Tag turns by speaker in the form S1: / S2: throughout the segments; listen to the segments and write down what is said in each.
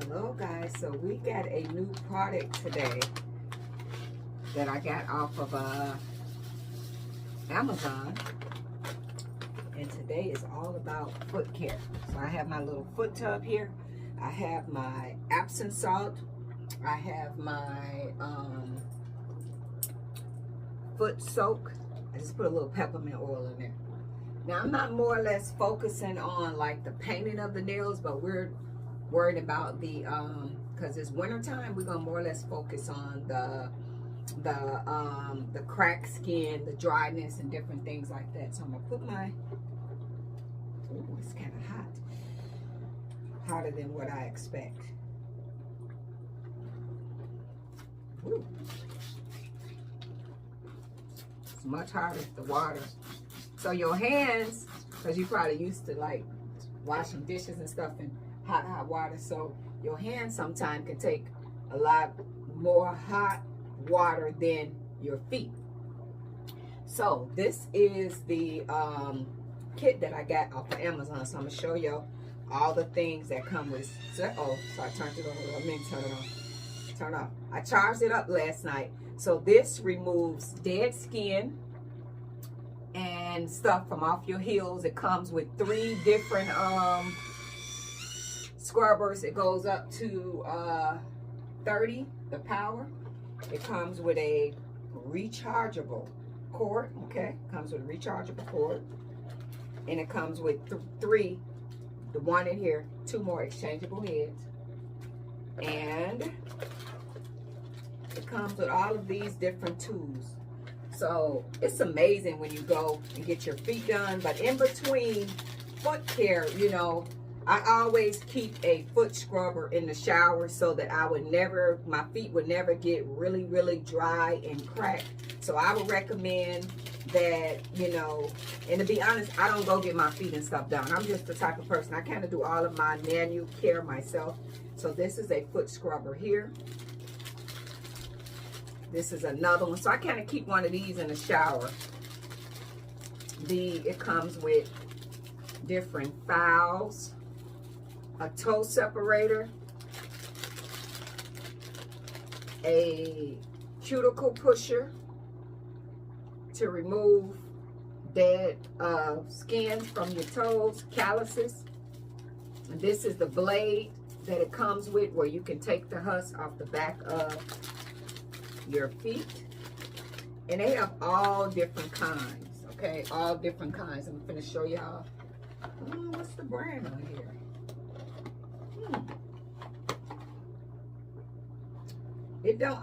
S1: Hello guys, so we got a new product today that I got off of Amazon, and today is all about foot care. So I have my little foot tub here, I have my Epsom salt, I have my foot soak. I just put a little peppermint oil in there. Now I'm not more or less focusing on like the painting of the nails, but we're worried about the because it's winter time, we're gonna more or less focus on the cracked skin, the dryness, and different things like that. So I'm gonna put my, oh, it's kind of hot, hotter than what I expect. Ooh. It's much hotter than the water. So your hands, because you're probably used to like washing dishes and stuff in hot water, so your hands sometimes can take a lot more hot water than your feet. So this is the kit that I got off of Amazon. So I'm gonna show you all the things that come with. Oh, so I turned it on. I meant to turn it on. Turn off. I charged it up last night. So this removes dead skin and stuff from off your heels. It comes with 3 different scrubbers. It goes up to 30, the power. It comes with a rechargeable cord. Okay, comes with a rechargeable cord, and it comes with 3, the one in here, 2 more exchangeable heads, and it comes with all of these different tools. So it's amazing when you go and get your feet done. But in between foot care, you know, I always keep a foot scrubber in the shower so that my feet would never get really, really dry and cracked. So I would recommend that, you know, and to be honest, I don't go get my feet and stuff done. I'm just the type of person, I kind of do all of my manual care myself. So this is a foot scrubber here. This is another one. So I kind of keep one of these in the shower. It comes with different files, a toe separator, a cuticle pusher to remove dead skin from your toes, calluses. And this is the blade that it comes with, where you can take the husk off the back of your feet. And they have all different kinds, okay? All different kinds. I'm gonna show y'all. What's the brand on here?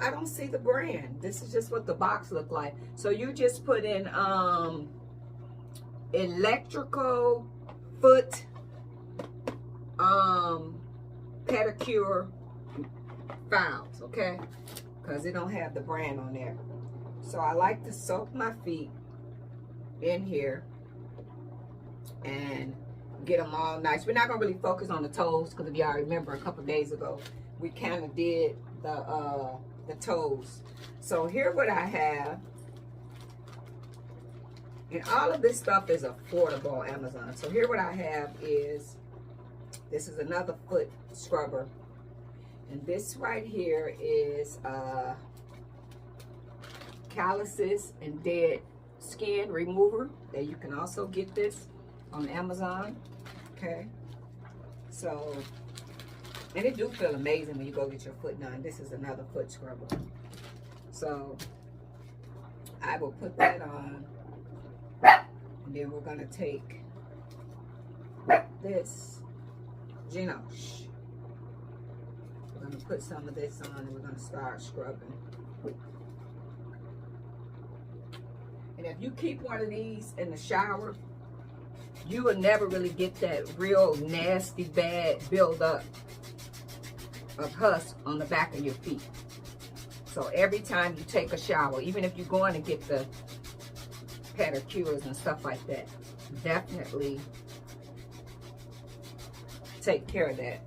S1: I don't see the brand. This is just what the box look like. So you just put in electrical foot pedicure files, okay? Because it don't have the brand on there. So I like to soak my feet in here and get them all nice. We're not gonna really focus on the toes, because if y'all remember a couple days ago, we kind of did the toes. So here what I have, and all of this stuff is affordable on Amazon. So here what I have is, this is another foot scrubber, and this right here is calluses and dead skin remover. That you can also get this on Amazon. Okay, so, and it do feel amazing when you go get your foot done. This is another foot scrubber. So I will put that on, and then we're gonna take this, you know, we're gonna put some of this on, and we're gonna start scrubbing. And if you keep one of these in the shower, you will never really get that real nasty, bad buildup of husk on the back of your feet. So every time you take a shower, even if you're going to get the pedicures and stuff like that, definitely take care of that.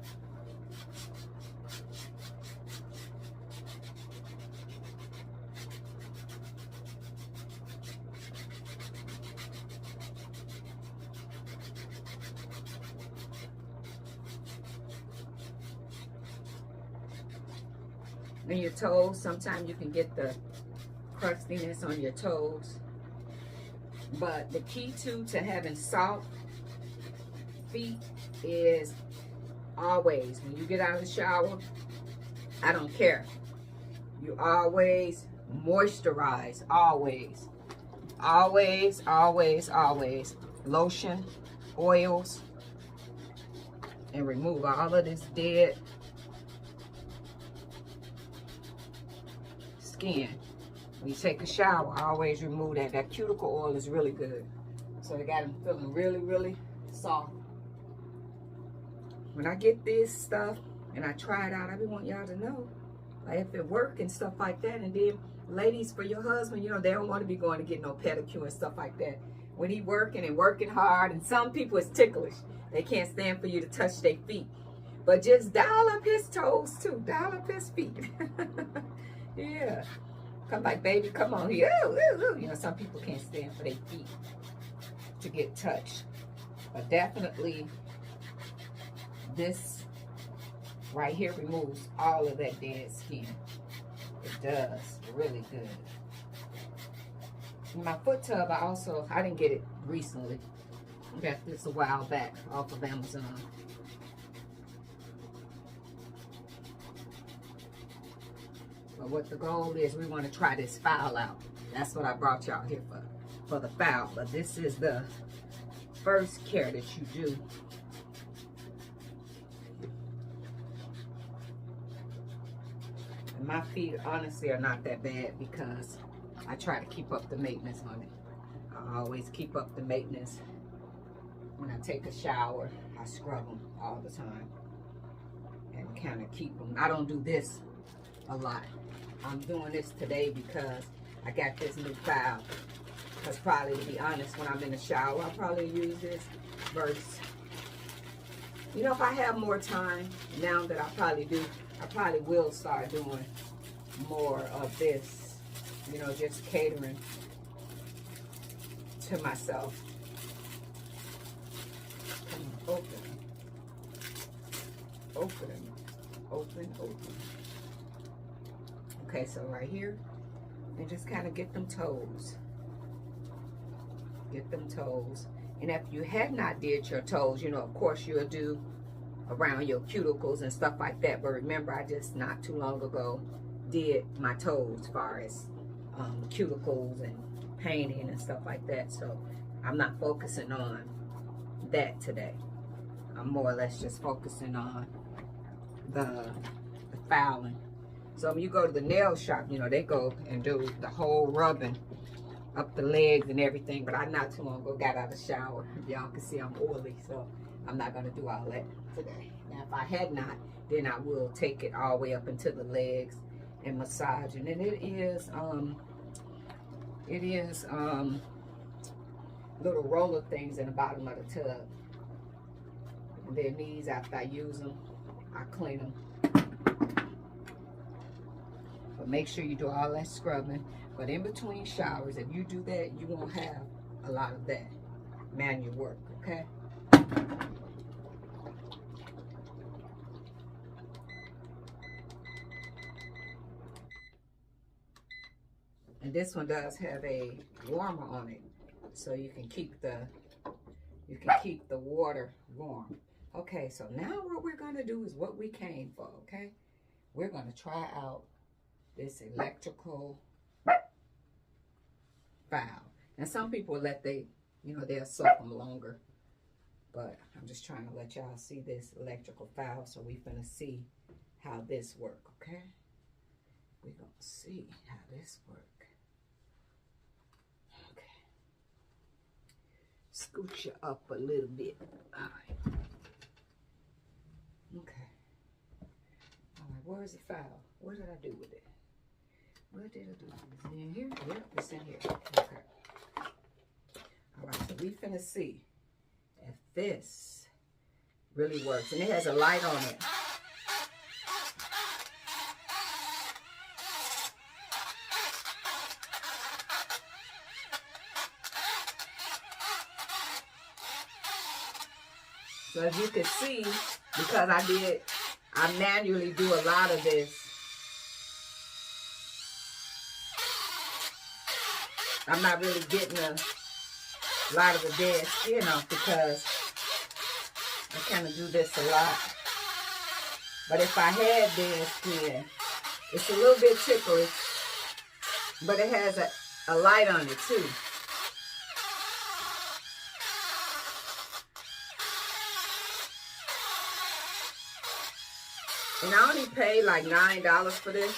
S1: in your toes. Sometimes you can get the crustiness on your toes. But the key to having soft feet is always, when you get out of the shower, I don't care, you always moisturize. Always, always, always, always. Lotion, oils, and remove all of this dead skin. When you take a shower, always remove that. That cuticle oil is really good. So I got them feeling really, really soft. When I get this stuff and I try it out, I be want y'all to know, like, if it work and stuff like that. And then ladies, for your husband, you know, they don't want to be going to get no pedicure and stuff like that. When he working and working hard, and some people is ticklish. They can't stand for you to touch their feet. But just dial up his toes too. Dial up his feet. Yeah. Come like, baby, come on here. Ooh, ooh, ooh. You know, some people can't stand for their feet to get touched. But definitely, this right here removes all of that dead skin. It does. Really good. My foot tub, I didn't get it recently. I got this a while back off of Amazon. But what the goal is, we want to try this file out. That's what I brought y'all here for the file. But this is the first care that you do. And my feet honestly are not that bad because I try to keep up the maintenance on it. I always keep up the maintenance. When I take a shower, I scrub them all the time and kind of keep them. I don't do this a lot. I'm doing this today because I got this new file. Because probably, to be honest, when I'm in the shower, I'll probably use this versus, you know, if I have more time now that I probably will start doing more of this, you know, just catering to myself. Come on, open. Okay, so right here, and just kind of get them toes. Get them toes. And if you have not did your toes, you know, of course you'll do around your cuticles and stuff like that. But remember, I just not too long ago did my toes as far as cuticles and painting and stuff like that. So I'm not focusing on that today. I'm more or less just focusing on the filing. So when you go to the nail shop, you know, they go and do the whole rubbing up the legs and everything. But I not too long ago got out of the shower. Y'all can see I'm oily, so I'm not going to do all that today. Now, if I had not, then I will take it all the way up into the legs and massage. And then it is little roller things in the bottom of the tub. And then these, after I use them, I clean them. But make sure you do all that scrubbing. But in between showers, if you do that, you won't have a lot of that manual work, okay? And this one does have a warmer on it, so you can keep the water warm. Okay, so now what we're gonna do is what we came for, okay? We're gonna try out this electrical file. And some people they'll soak them longer. But I'm just trying to let y'all see this electrical file, so we finna see how this work, okay? We're gonna see how this work. Okay. Scoot you up a little bit. All right. Okay. All right, where's the file? What did I do with it? What did I do? Is it in here? Yep, it's in here. Okay. All right, so we finna see if this really works. And it has a light on it. So as you can see, because I manually do a lot of this I'm not really getting a lot of the dead skin off because I kind of do this a lot. But if I had dead skin, it's a little bit ticklish, but it has a light on it too. And I only paid like $9 for this.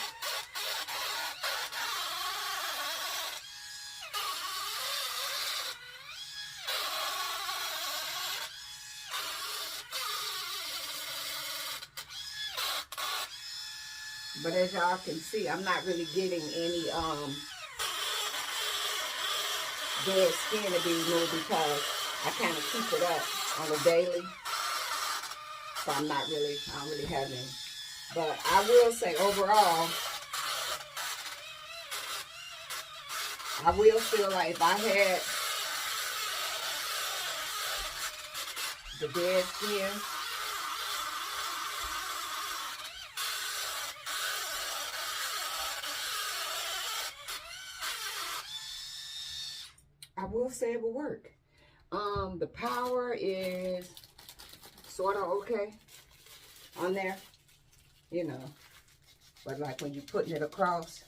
S1: But as y'all can see, I'm not really getting any dead skin to be removed because I kind of keep it up on a daily. So I don't really have any. But I will say overall, I will feel like if I had the dead skin, I will say it will work. The power is sort of okay on there, you know, but like when you're putting it across.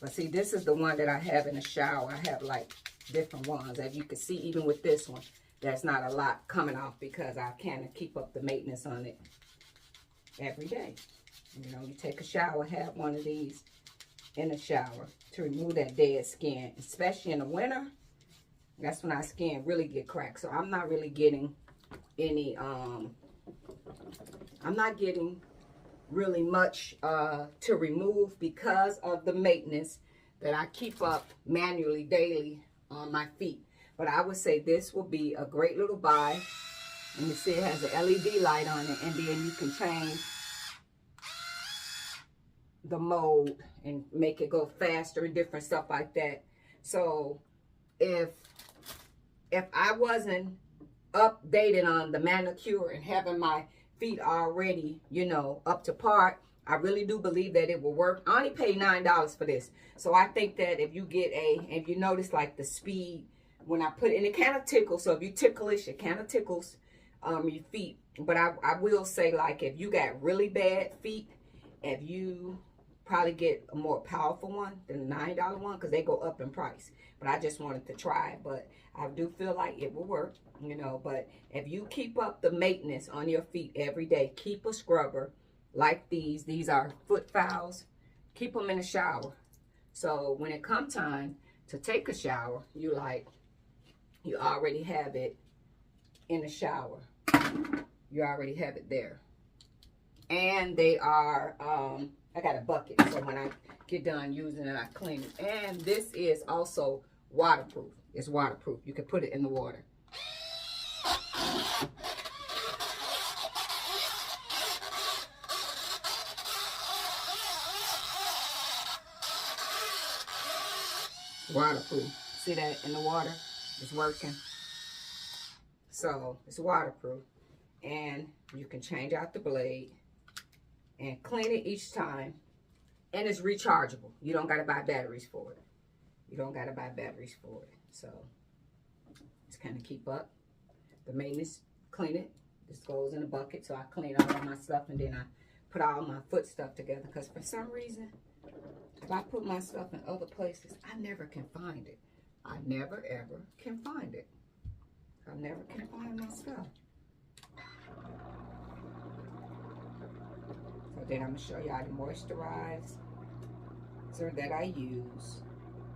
S1: But see, this is the one that I have in the shower. I have like different ones. As you can see, even with this one, there's not a lot coming off because I kind of keep up the maintenance on it every day. You know, you take a shower, have one of these in the shower to remove that dead skin, especially in the winter. That's when our skin really get cracked. So I'm not really getting any I'm not getting really much to remove because of the maintenance that I keep up manually daily on my feet. But I would say this will be a great little buy. And you see it has an LED light on it, and then you can change the mode and make it go faster and different stuff like that. So if I wasn't updated on the manicure and having my feet already, you know, up to par, I really do believe that it will work. I only paid $9 for this. So I think that if you get if you notice like the speed when I put it, and it kind of tickles. So if you ticklish, it kind of tickles your feet. But I will say, like, if you got really bad feet, if you probably get a more powerful one than the $9 one, because they go up in price. But I just wanted to try it. But I do feel like it will work, you know. But if you keep up the maintenance on your feet every day, keep a scrubber like these. These are foot fouls. Keep them in the shower. So when it comes time to take a shower, you already have it in the shower. You already have it there. And they are, I got a bucket, so when I get done using it, I clean it. And this is also waterproof. It's waterproof. You can put it in the water. Waterproof. See that in the water? It's working. So it's waterproof. And you can change out the blade and clean it each time. And it's rechargeable. You don't got to buy batteries for it. You don't got to buy batteries for it. So just kind of keep up the maintenance. Clean it. This goes in a bucket. So I clean all of my stuff and then I put all my foot stuff together. Because for some reason, if I put my stuff in other places, I never can find it. I never ever can find it. I never can find my stuff. So then I'm going to show y'all the moisturizer that I use.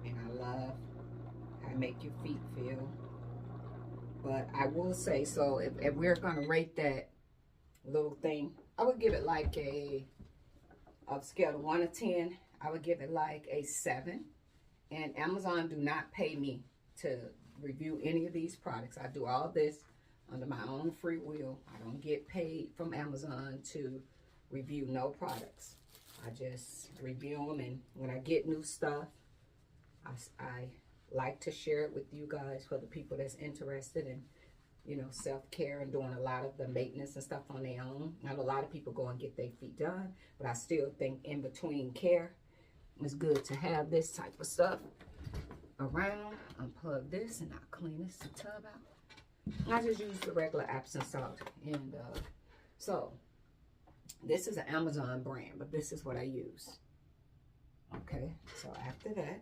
S1: And I love how it make your feet feel. But I will say, so if we're going to rate that little thing, I would give it like a scale of 1 to 10. I would give it like a 7. And Amazon do not pay me to review any of these products. I do all this under my own free will. I don't get paid from Amazon to review no products. I just review them, and when I get new stuff, I like to share it with you guys for the people that's interested in, you know, self-care and doing a lot of the maintenance and stuff on their own. I know a lot of people go and get their feet done, but I still think in between care, It's good to have this type of stuff around. Unplug this and I'll clean this tub out. I just use the regular Epsom salt. And so this is an Amazon brand, but this is what I use. Okay, so after that,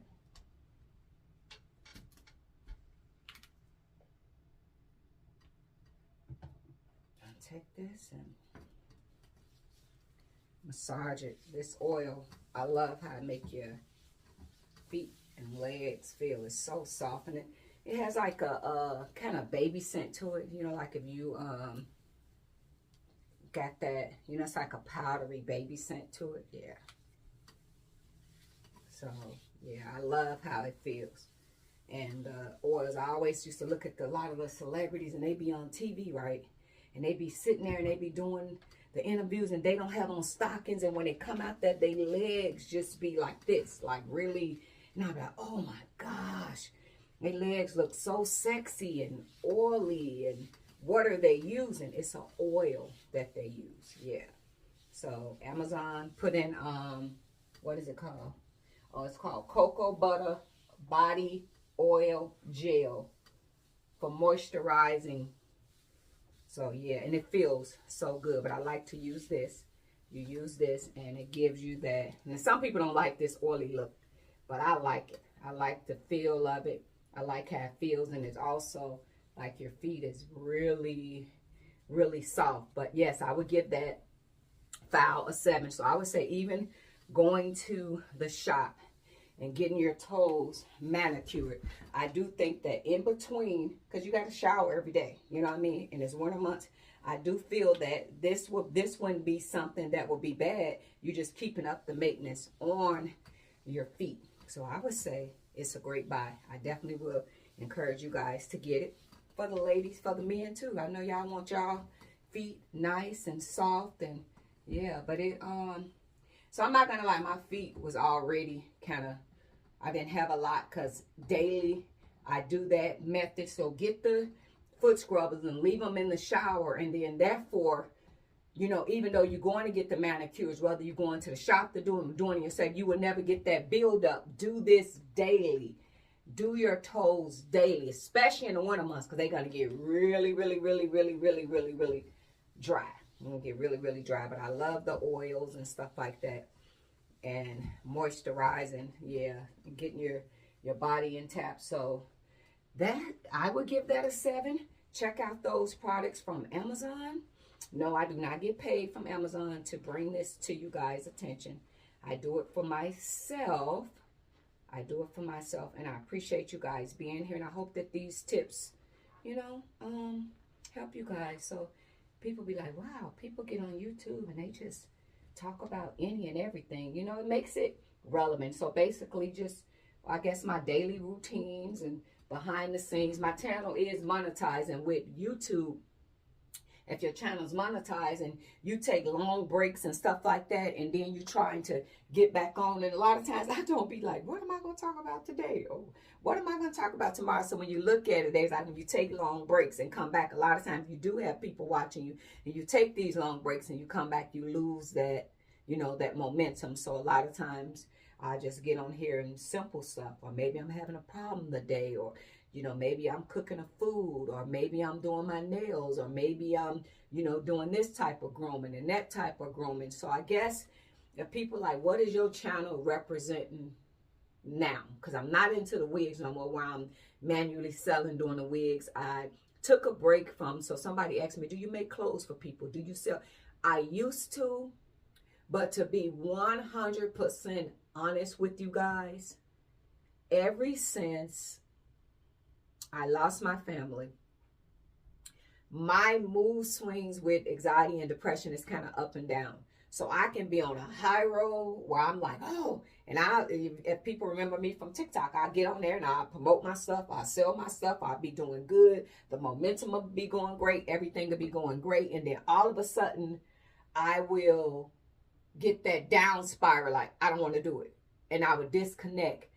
S1: I take this and massage it. This oil, I love how it make your feet and legs feel. It's so soft, and it has like a kind of baby scent to it. You know, like if you got that, you know, it's like a powdery baby scent to it. Yeah. So yeah, I love how it feels. And oils, I always used to look at a lot of the celebrities, and they be on TV, right? And they be sitting there and they be doing the interviews, and they don't have on stockings, and when they come out there, their legs just be like this, like really, and I'm like, oh my gosh, their legs look so sexy and oily. And what are they using? It's an oil that they use. Yeah. So Amazon put in what is it called? Oh, it's called cocoa butter body oil gel for moisturizing. So yeah, and it feels so good, but I like to use this. You use this and it gives you that. And some people don't like this oily look, but I like it. I like the feel of it. I like how it feels, and it's also like your feet is really, really soft. But yes, I would give that file a 7. So I would say even going to the shop and getting your toes manicured, I do think that in between, because you got to shower every day, you know what I mean, and it's winter months, I do feel that this wouldn't be something that would be bad. You're just keeping up the maintenance on your feet. So I would say it's a great buy. I definitely will encourage you guys to get it. For the ladies, for the men too. I know y'all want y'all feet nice and soft, and yeah, but it so I'm not gonna lie, my feet was already kind of, I didn't have a lot, because daily I do that method. So get the foot scrubbers and leave them in the shower, and then therefore, you know, even though you're going to get the manicures, whether you're going to the shop to do them or doing it yourself, you will never get that build up. Do this daily. Do your toes daily, especially in the winter months, because they're going to get really, really, really, really, really, really, really dry. They're going to get really, really dry. But I love the oils and stuff like that. And moisturizing, yeah, and getting your body intact. So that, I would give that a 7. Check out those products from Amazon. No, I do not get paid from Amazon to bring this to you guys' attention. I do it for myself. I do it for myself, and I appreciate you guys being here, and I hope that these tips, you know, help you guys. So people be like, wow, people get on YouTube and they just talk about any and everything. You know, it makes it relevant. So basically just, I guess, my daily routines and behind the scenes. My channel is monetizing with YouTube. If your channel's monetized and you take long breaks and stuff like that, and then you're trying to get back on, and a lot of times I don't be like, what am I going to talk about today? Or what am I going to talk about tomorrow? So when you look at it, there's like, when you take long breaks and come back, a lot of times you do have people watching you, and you take these long breaks and you come back, you lose that, you know, that momentum. So a lot of times I just get on here and simple stuff, or maybe I'm having a problem today, or you know, maybe I'm cooking a food, or maybe I'm doing my nails, or maybe I'm, you know, doing this type of grooming and that type of grooming. So I guess if people like, what is your channel representing now? Because I'm not into the wigs no more, where I'm manually selling, doing the wigs. I took a break from, so somebody asked me, do you make clothes for people? Do you sell? I used to, but to be 100% honest with you guys, ever since I lost my family, my mood swings with anxiety and depression is kind of up and down. So I can be on a high road where I'm like, oh, and if people remember me from TikTok, I'll get on there and I'll promote my stuff, I'll sell my stuff, I'll be doing good, the momentum will be going great, everything will be going great, and then all of a sudden, I will get that down spiral, like, I don't want to do it, and I would disconnect.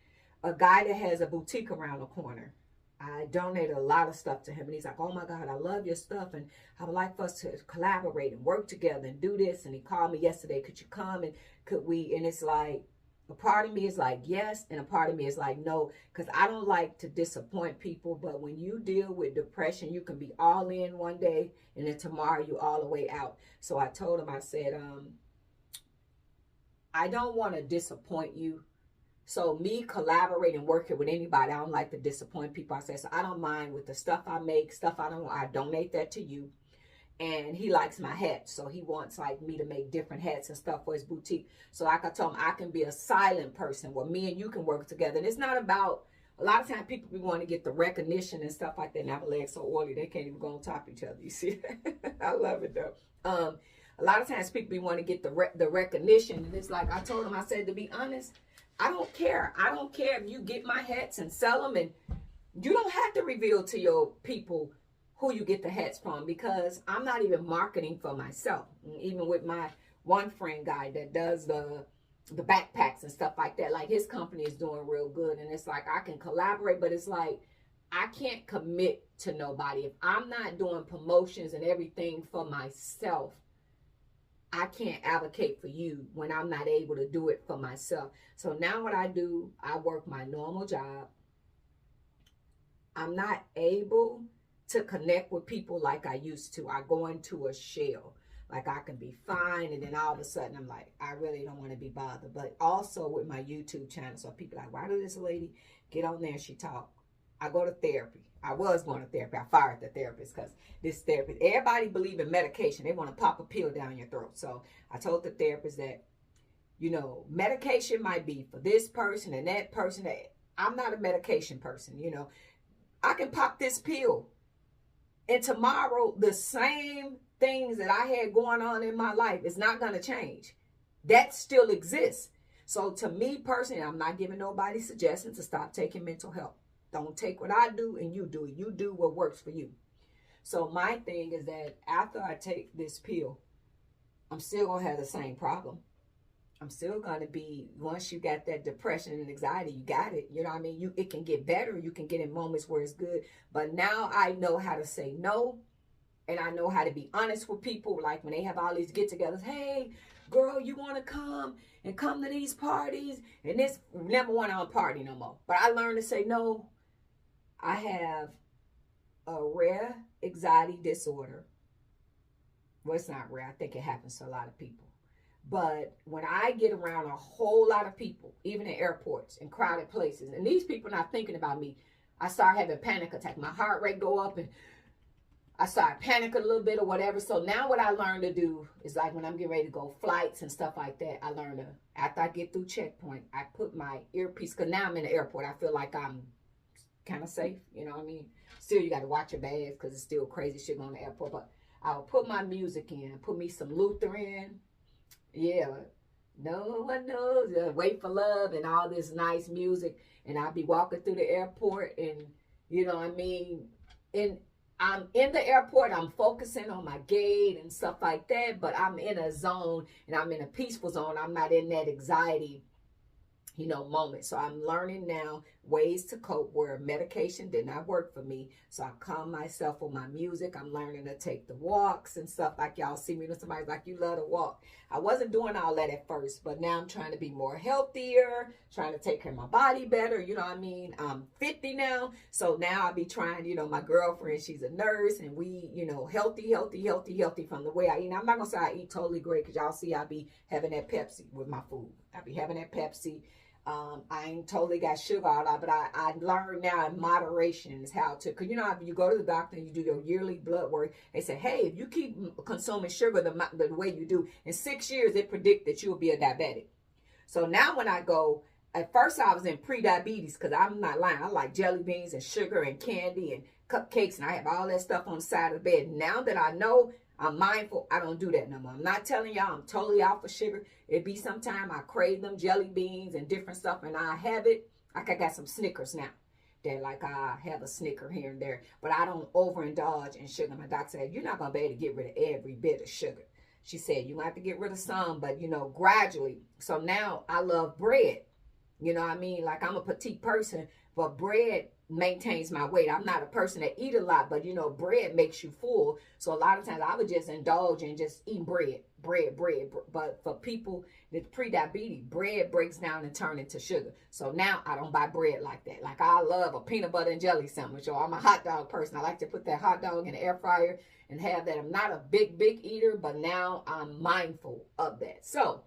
S1: A guy that has a boutique around the corner, I donated a lot of stuff to him, and he's like, oh my God, I love your stuff, and I would like for us to collaborate and work together and do this. And he called me yesterday, could you come and could we? And it's like, A part of me is like, yes, and a part of me is like, no, because I don't like to disappoint people. But when you deal with depression, you can be all in one day and then tomorrow you all the way out. So I told him, I said, I don't want to disappoint you. So me collaborating, working with anybody, I don't like to disappoint people. I said, so I don't mind with the stuff I make, stuff I donate that to you. And he likes my hats, so he wants like me to make different hats and stuff for his boutique. So like I told him, I can be a silent person where me and you can work together. And it's not about, a lot of times people be wanting to get the recognition and stuff like that. Now my legs so oily, they can't even go on top of each other. You see that? I love it though. A lot of times people be wanting to get the recognition. And it's like I told him, I said, to be honest, I don't care. I don't care if you get my hats and sell them. And you don't have to reveal to your people who you get the hats from, because I'm not even marketing for myself. Even with my one friend guy that does the backpacks and stuff like that, like his company is doing real good, and it's like I can collaborate, but it's like I can't commit to nobody. If I'm not doing promotions and everything for myself, I can't advocate for you when I'm not able to do it for myself. So now what I do, I work my normal job. I'm not able to connect with people like I used to. I go into a shell. Like I can be fine, and then all of a sudden I'm like, I really don't want to be bothered. But also with my YouTube channel, so people are like, why does this lady get on there and she talk? I go to therapy. I was going to therapy. I fired the therapist because this therapist, everybody believe in medication. They want to pop a pill down your throat. So I told the therapist that, you know, medication might be for this person and that person. I'm not a medication person, you know. I can pop this pill, and tomorrow, the same things that I had going on in my life is not going to change. That still exists. So to me personally, I'm not giving nobody suggestions to stop taking mental health. Don't take what I do and you do it. You do what works for you. So my thing is that after I take this pill, I'm still going to have the same problem. I'm still going to be, once you got that depression and anxiety, you got it. You know what I mean? It can get better. You can get in moments where it's good. But now I know how to say no. And I know how to be honest with people. Like when they have all these get-togethers. Hey, girl, you want to come to these parties? And this, never want to party no more. But I learned to say no. I have a rare anxiety disorder. Well, it's not rare. I think it happens to a lot of people. But when I get around a whole lot of people, even in airports and crowded places, and these people not thinking about me, I start having panic attacks. My heart rate go up and I start panicking a little bit or whatever. So now what I learned to do is like when I'm getting ready to go flights and stuff like that, I learn to, after I get through checkpoint, I put my earpiece, because now I'm in the airport. I feel like I'm kind of safe, you know what I mean? Still, you got to watch your bags because it's still crazy shit going to the airport. But I'll put my music in, put me some Luther in. Yeah, no one knows, Wait for Love and all this nice music, and I'll be walking through the airport, and you know what I mean, and I'm in the airport, I'm focusing on my gate and stuff like that, but I'm in a zone, and I'm in a peaceful zone. I'm not in that anxiety, you know, moment. So I'm learning now ways to cope where medication did not work for me. So I calm myself with my music. I'm learning to take the walks and stuff. Like y'all see me, somebody's like, you love to walk. I wasn't doing all that at first, but now I'm trying to be more healthier, trying to take care of my body better. You know what I mean? I'm 50 now. So now I'll be trying, you know, my girlfriend, she's a nurse, and we, you know, healthy from the way I eat. Now, I'm not going to say I eat totally great, because y'all see I be having that Pepsi with my food. I be having that Pepsi. I ain't totally got sugar all that, but I learned now in moderation is how to, because you know, if you go to the doctor and you do your yearly blood work, they say, hey, if you keep consuming sugar the way you do, in 6 years, they predict that you will be a diabetic. So now when I go, at first I was in pre-diabetes, because I'm not lying. I like jelly beans and sugar and candy and cupcakes, and I have all that stuff on the side of the bed. Now that I know, I'm mindful, I don't do that no more. I'm not telling y'all I'm totally off of sugar. It be sometime I crave them jelly beans and different stuff, and I have it. Like I got some Snickers now. That like I have a Snicker here and there, but I don't overindulge in sugar. My doctor said, you're not going to be able to get rid of every bit of sugar. She said, you have to get rid of some, but you know, gradually. So now I love bread. You know what I mean? Like, I'm a petite person, but bread maintains my weight. I'm not a person that eat a lot, but you know, bread makes you full. So a lot of times I would just indulge in just eating bread. But for people that pre-diabetes, bread breaks down and turn into sugar. So now I don't buy bread like that. Like, I love a peanut butter and jelly sandwich, or I'm a hot dog person. I like to put that hot dog in the air fryer and have that. I'm not a big eater, but now I'm mindful of that. So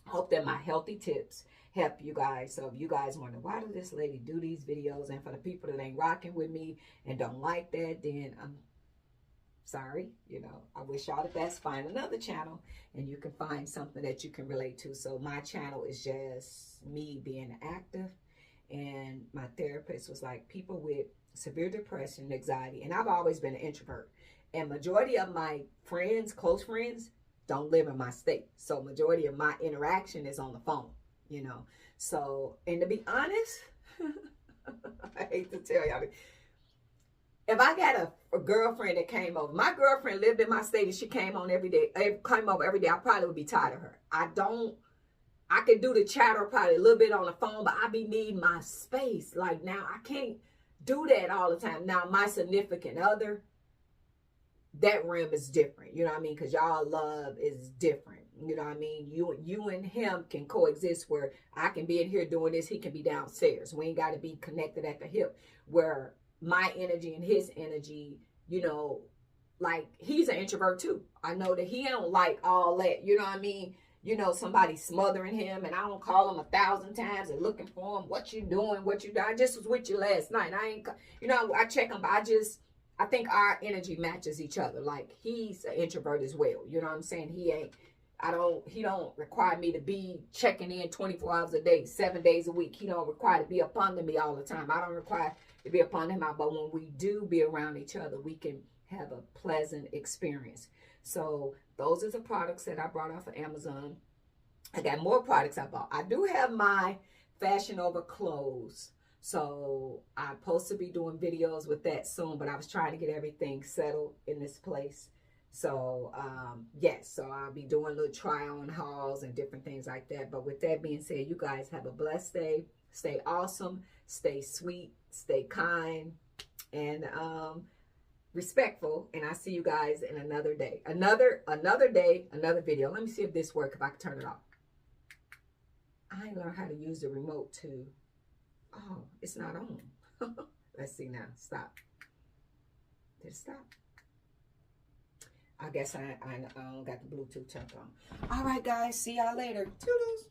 S1: hope that my healthy tips help you guys. So if you guys wonder, why does this lady do these videos? And for the people that ain't rocking with me and don't like that, then I'm sorry. You know, I wish y'all the best. Find another channel and you can find something that you can relate to. So my channel is just me being active. And my therapist was like, people with severe depression, anxiety, and I've always been an introvert. And majority of my friends, close friends, don't live in my state. So majority of my interaction is on the phone, you know. So, and to be honest, I hate to tell y'all, if I got a girlfriend that came over, my girlfriend lived in my state and she came on every day, came over every day, I probably would be tired of her. I could do the chatter probably a little bit on the phone, but I be needing my space. Like, now I can't do that all the time. Now my significant other, that rim is different, you know what I mean? Because y'all love is different, you know what I mean? You and him can coexist, where I can be in here doing this, he can be downstairs. We ain't got to be connected at the hip, where my energy and his energy, you know, like, he's an introvert too. I know that he don't like all that, you know what I mean? You know, somebody smothering him, and I don't call him 1,000 times and looking for him. What you doing? What you doing? I just was with you last night. I ain't, you know, I check him, but I think our energy matches each other. Like, he's an introvert as well. You know what I'm saying? He don't require me to be checking in 24 hours a day, 7 days a week. He don't require to be up under me all the time. I don't require to be up under him. But when we do be around each other, we can have a pleasant experience. So those are the products that I brought off of Amazon. I got more products I bought. I do have my Fashion Over clothes. So I'm supposed to be doing videos with that soon, but I was trying to get everything settled in this place. So, yes, so I'll be doing little try-on hauls and different things like that. But with that being said, you guys have a blessed day. Stay awesome, stay sweet, stay kind, and respectful. And I'll see you guys in another day. Another day, another video. Let me see if this works, if I can turn it off. I ain't learned how to use the remote to... Oh, it's not on. Let's see now. Stop. Did it stop? I guess I got the Bluetooth turned on. All right, guys. See y'all later. Toodles.